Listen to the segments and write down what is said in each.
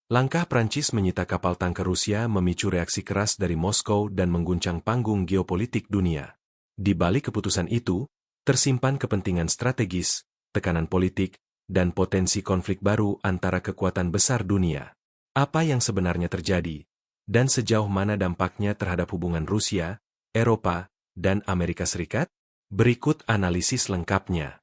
Langkah Prancis menyita kapal tanker Rusia memicu reaksi keras dari Moskow dan mengguncang panggung geopolitik dunia. Di balik keputusan itu, tersimpan kepentingan strategis, tekanan politik, dan potensi konflik baru antara kekuatan besar dunia. Apa yang sebenarnya terjadi, dan sejauh mana dampaknya terhadap hubungan Rusia, Eropa, dan Amerika Serikat? Berikut analisis lengkapnya.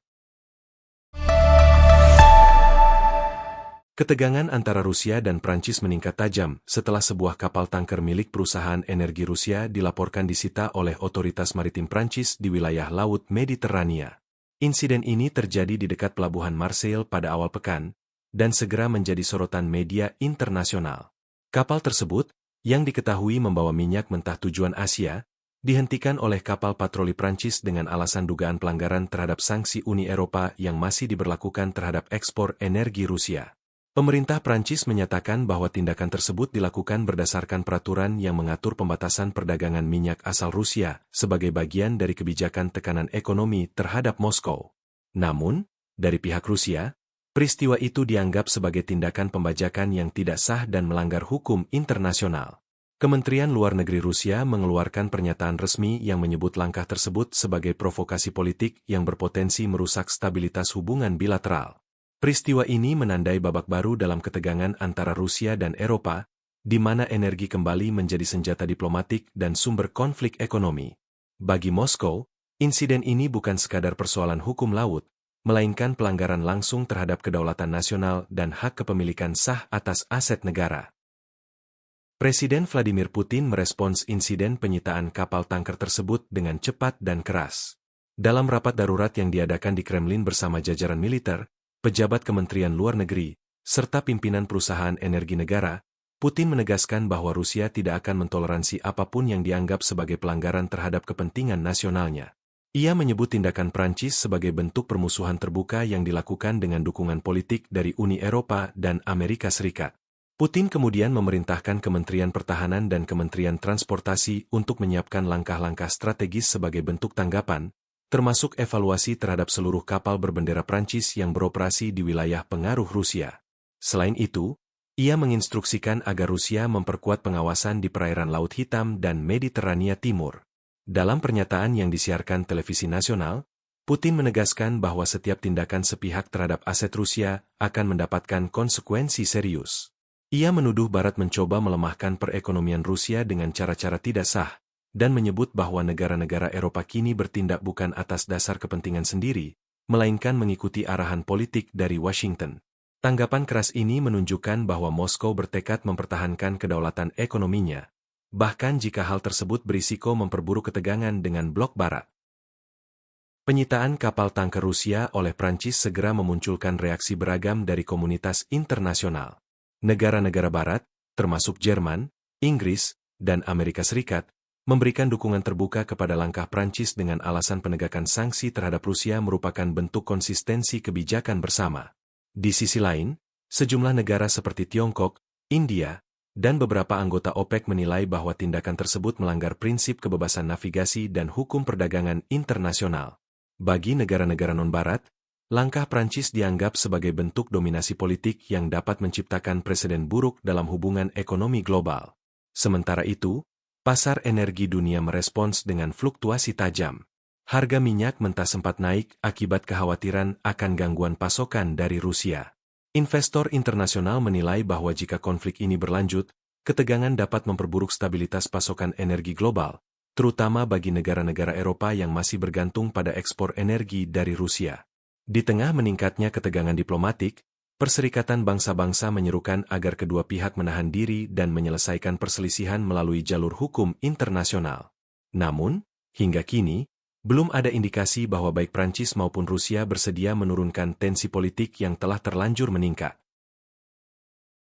Ketegangan antara Rusia dan Prancis meningkat tajam setelah sebuah kapal tanker milik perusahaan energi Rusia dilaporkan disita oleh otoritas maritim Prancis di wilayah Laut Mediterania. Insiden ini terjadi di dekat pelabuhan Marseille pada awal pekan, dan segera menjadi sorotan media internasional. Kapal tersebut, yang diketahui membawa minyak mentah tujuan Asia, dihentikan oleh kapal patroli Prancis dengan alasan dugaan pelanggaran terhadap sanksi Uni Eropa yang masih diberlakukan terhadap ekspor energi Rusia. Pemerintah Prancis menyatakan bahwa tindakan tersebut dilakukan berdasarkan peraturan yang mengatur pembatasan perdagangan minyak asal Rusia sebagai bagian dari kebijakan tekanan ekonomi terhadap Moskow. Namun, dari pihak Rusia, peristiwa itu dianggap sebagai tindakan pembajakan yang tidak sah dan melanggar hukum internasional. Kementerian Luar Negeri Rusia mengeluarkan pernyataan resmi yang menyebut langkah tersebut sebagai provokasi politik yang berpotensi merusak stabilitas hubungan bilateral. Peristiwa ini menandai babak baru dalam ketegangan antara Rusia dan Eropa, di mana energi kembali menjadi senjata diplomatik dan sumber konflik ekonomi. Bagi Moskow, insiden ini bukan sekadar persoalan hukum laut, melainkan pelanggaran langsung terhadap kedaulatan nasional dan hak kepemilikan sah atas aset negara. Presiden Vladimir Putin merespons insiden penyitaan kapal tanker tersebut dengan cepat dan keras. Dalam rapat darurat yang diadakan di Kremlin bersama jajaran militer, pejabat Kementerian Luar Negeri, serta pimpinan perusahaan energi negara, Putin menegaskan bahwa Rusia tidak akan mentoleransi apapun yang dianggap sebagai pelanggaran terhadap kepentingan nasionalnya. Ia menyebut tindakan Prancis sebagai bentuk permusuhan terbuka yang dilakukan dengan dukungan politik dari Uni Eropa dan Amerika Serikat. Putin kemudian memerintahkan Kementerian Pertahanan dan Kementerian Transportasi untuk menyiapkan langkah-langkah strategis sebagai bentuk tanggapan, termasuk evaluasi terhadap seluruh kapal berbendera Prancis yang beroperasi di wilayah pengaruh Rusia. Selain itu, ia menginstruksikan agar Rusia memperkuat pengawasan di perairan Laut Hitam dan Mediterania Timur. Dalam pernyataan yang disiarkan televisi nasional, Putin menegaskan bahwa setiap tindakan sepihak terhadap aset Rusia akan mendapatkan konsekuensi serius. Ia menuduh Barat mencoba melemahkan perekonomian Rusia dengan cara-cara tidak sah, dan menyebut bahwa negara-negara Eropa kini bertindak bukan atas dasar kepentingan sendiri, melainkan mengikuti arahan politik dari Washington. Tanggapan keras ini menunjukkan bahwa Moskow bertekad mempertahankan kedaulatan ekonominya, bahkan jika hal tersebut berisiko memperburuk ketegangan dengan blok Barat. Penyitaan kapal tanker Rusia oleh Prancis segera memunculkan reaksi beragam dari komunitas internasional. Negara-negara Barat, termasuk Jerman, Inggris, dan Amerika Serikat, memberikan dukungan terbuka kepada langkah Prancis dengan alasan penegakan sanksi terhadap Rusia merupakan bentuk konsistensi kebijakan bersama. Di sisi lain, sejumlah negara seperti Tiongkok, India, dan beberapa anggota OPEC menilai bahwa tindakan tersebut melanggar prinsip kebebasan navigasi dan hukum perdagangan internasional. Bagi negara-negara non-Barat, langkah Prancis dianggap sebagai bentuk dominasi politik yang dapat menciptakan presiden buruk dalam hubungan ekonomi global. Sementara itu, pasar energi dunia merespons dengan fluktuasi tajam. Harga minyak mentah sempat naik akibat kekhawatiran akan gangguan pasokan dari Rusia. Investor internasional menilai bahwa jika konflik ini berlanjut, ketegangan dapat memperburuk stabilitas pasokan energi global, terutama bagi negara-negara Eropa yang masih bergantung pada ekspor energi dari Rusia. Di tengah meningkatnya ketegangan diplomatik, Perserikatan Bangsa-Bangsa menyerukan agar kedua pihak menahan diri dan menyelesaikan perselisihan melalui jalur hukum internasional. Namun, hingga kini, belum ada indikasi bahwa baik Prancis maupun Rusia bersedia menurunkan tensi politik yang telah terlanjur meningkat.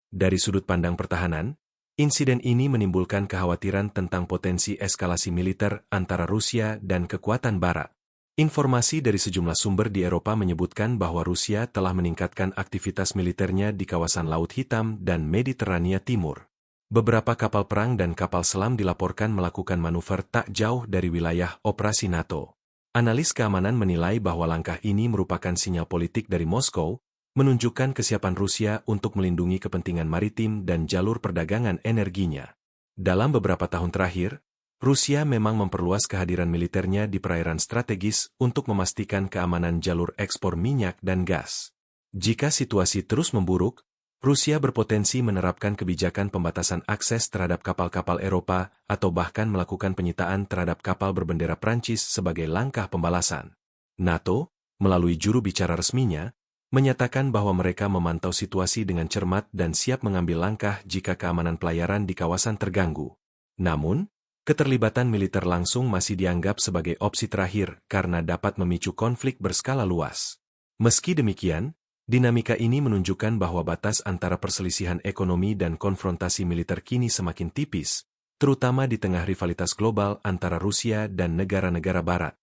Dari sudut pandang pertahanan, insiden ini menimbulkan kekhawatiran tentang potensi eskalasi militer antara Rusia dan kekuatan Barat. Informasi dari sejumlah sumber di Eropa menyebutkan bahwa Rusia telah meningkatkan aktivitas militernya di kawasan Laut Hitam dan Mediterania Timur. Beberapa kapal perang dan kapal selam dilaporkan melakukan manuver tak jauh dari wilayah operasi NATO. Analis keamanan menilai bahwa langkah ini merupakan sinyal politik dari Moskow, menunjukkan kesiapan Rusia untuk melindungi kepentingan maritim dan jalur perdagangan energinya. Dalam beberapa tahun terakhir, Rusia memang memperluas kehadiran militernya di perairan strategis untuk memastikan keamanan jalur ekspor minyak dan gas. Jika situasi terus memburuk, Rusia berpotensi menerapkan kebijakan pembatasan akses terhadap kapal-kapal Eropa atau bahkan melakukan penyitaan terhadap kapal berbendera Prancis sebagai langkah pembalasan. NATO, melalui juru bicara resminya, menyatakan bahwa mereka memantau situasi dengan cermat dan siap mengambil langkah jika keamanan pelayaran di kawasan terganggu. Namun, keterlibatan militer langsung masih dianggap sebagai opsi terakhir karena dapat memicu konflik berskala luas. Meski demikian, dinamika ini menunjukkan bahwa batas antara perselisihan ekonomi dan konfrontasi militer kini semakin tipis, terutama di tengah rivalitas global antara Rusia dan negara-negara Barat.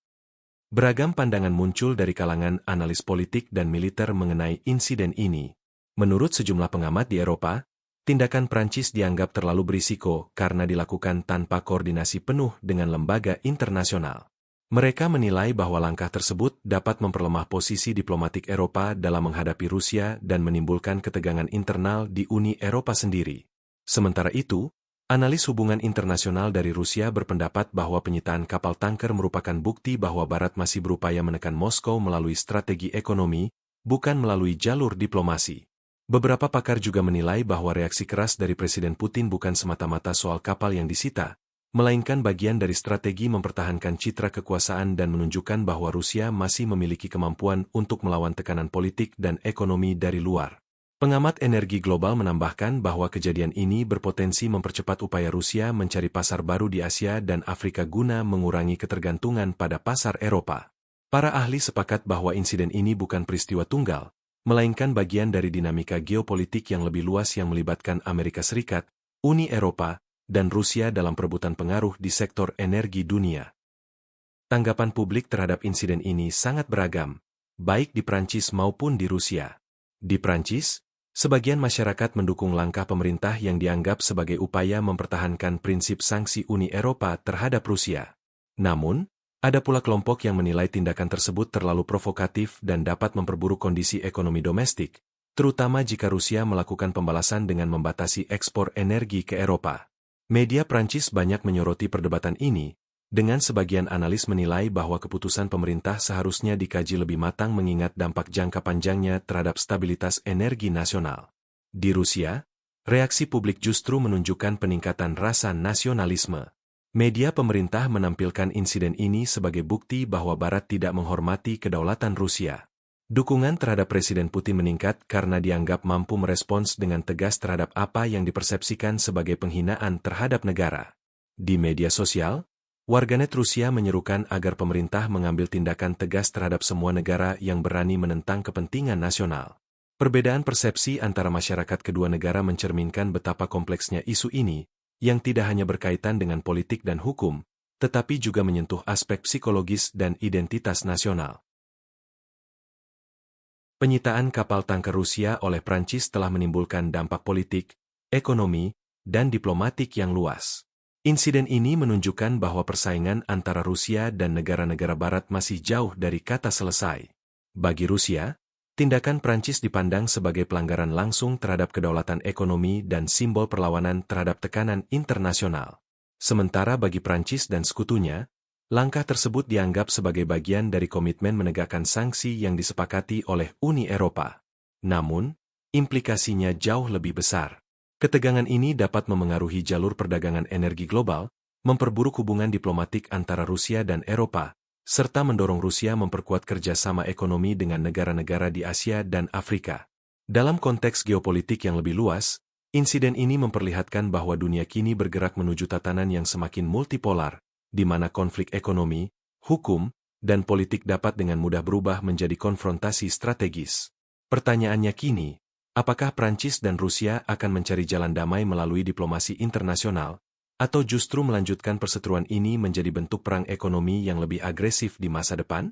Beragam pandangan muncul dari kalangan analis politik dan militer mengenai insiden ini. Menurut sejumlah pengamat di Eropa, tindakan Prancis dianggap terlalu berisiko karena dilakukan tanpa koordinasi penuh dengan lembaga internasional. Mereka menilai bahwa langkah tersebut dapat memperlemah posisi diplomatik Eropa dalam menghadapi Rusia dan menimbulkan ketegangan internal di Uni Eropa sendiri. Sementara itu, analis hubungan internasional dari Rusia berpendapat bahwa penyitaan kapal tanker merupakan bukti bahwa Barat masih berupaya menekan Moskow melalui strategi ekonomi, bukan melalui jalur diplomasi. Beberapa pakar juga menilai bahwa reaksi keras dari Presiden Putin bukan semata-mata soal kapal yang disita, melainkan bagian dari strategi mempertahankan citra kekuasaan dan menunjukkan bahwa Rusia masih memiliki kemampuan untuk melawan tekanan politik dan ekonomi dari luar. Pengamat energi global menambahkan bahwa kejadian ini berpotensi mempercepat upaya Rusia mencari pasar baru di Asia dan Afrika guna mengurangi ketergantungan pada pasar Eropa. Para ahli sepakat bahwa insiden ini bukan peristiwa tunggal, melainkan bagian dari dinamika geopolitik yang lebih luas yang melibatkan Amerika Serikat, Uni Eropa, dan Rusia dalam perebutan pengaruh di sektor energi dunia. Tanggapan publik terhadap insiden ini sangat beragam, baik di Prancis maupun di Rusia. Di Prancis, sebagian masyarakat mendukung langkah pemerintah yang dianggap sebagai upaya mempertahankan prinsip sanksi Uni Eropa terhadap Rusia. Namun, ada pula kelompok yang menilai tindakan tersebut terlalu provokatif dan dapat memperburuk kondisi ekonomi domestik, terutama jika Rusia melakukan pembalasan dengan membatasi ekspor energi ke Eropa. Media Prancis banyak menyoroti perdebatan ini, dengan sebagian analis menilai bahwa keputusan pemerintah seharusnya dikaji lebih matang mengingat dampak jangka panjangnya terhadap stabilitas energi nasional. Di Rusia, reaksi publik justru menunjukkan peningkatan rasa nasionalisme. Media pemerintah menampilkan insiden ini sebagai bukti bahwa Barat tidak menghormati kedaulatan Rusia. Dukungan terhadap Presiden Putin meningkat karena dianggap mampu merespons dengan tegas terhadap apa yang dipersepsikan sebagai penghinaan terhadap negara. Di media sosial, warganet Rusia menyerukan agar pemerintah mengambil tindakan tegas terhadap semua negara yang berani menentang kepentingan nasional. Perbedaan persepsi antara masyarakat kedua negara mencerminkan betapa kompleksnya isu ini, yang tidak hanya berkaitan dengan politik dan hukum, tetapi juga menyentuh aspek psikologis dan identitas nasional. Penyitaan kapal tanker Rusia oleh Prancis telah menimbulkan dampak politik, ekonomi, dan diplomatik yang luas. Insiden ini menunjukkan bahwa persaingan antara Rusia dan negara-negara Barat masih jauh dari kata selesai. Bagi Rusia, tindakan Prancis dipandang sebagai pelanggaran langsung terhadap kedaulatan ekonomi dan simbol perlawanan terhadap tekanan internasional. Sementara bagi Prancis dan sekutunya, langkah tersebut dianggap sebagai bagian dari komitmen menegakkan sanksi yang disepakati oleh Uni Eropa. Namun, implikasinya jauh lebih besar. Ketegangan ini dapat memengaruhi jalur perdagangan energi global, memperburuk hubungan diplomatik antara Rusia dan Eropa, serta mendorong Rusia memperkuat kerjasama ekonomi dengan negara-negara di Asia dan Afrika. Dalam konteks geopolitik yang lebih luas, insiden ini memperlihatkan bahwa dunia kini bergerak menuju tatanan yang semakin multipolar, di mana konflik ekonomi, hukum, dan politik dapat dengan mudah berubah menjadi konfrontasi strategis. Pertanyaannya kini, apakah Prancis dan Rusia akan mencari jalan damai melalui diplomasi internasional, atau justru melanjutkan perseteruan ini menjadi bentuk perang ekonomi yang lebih agresif di masa depan?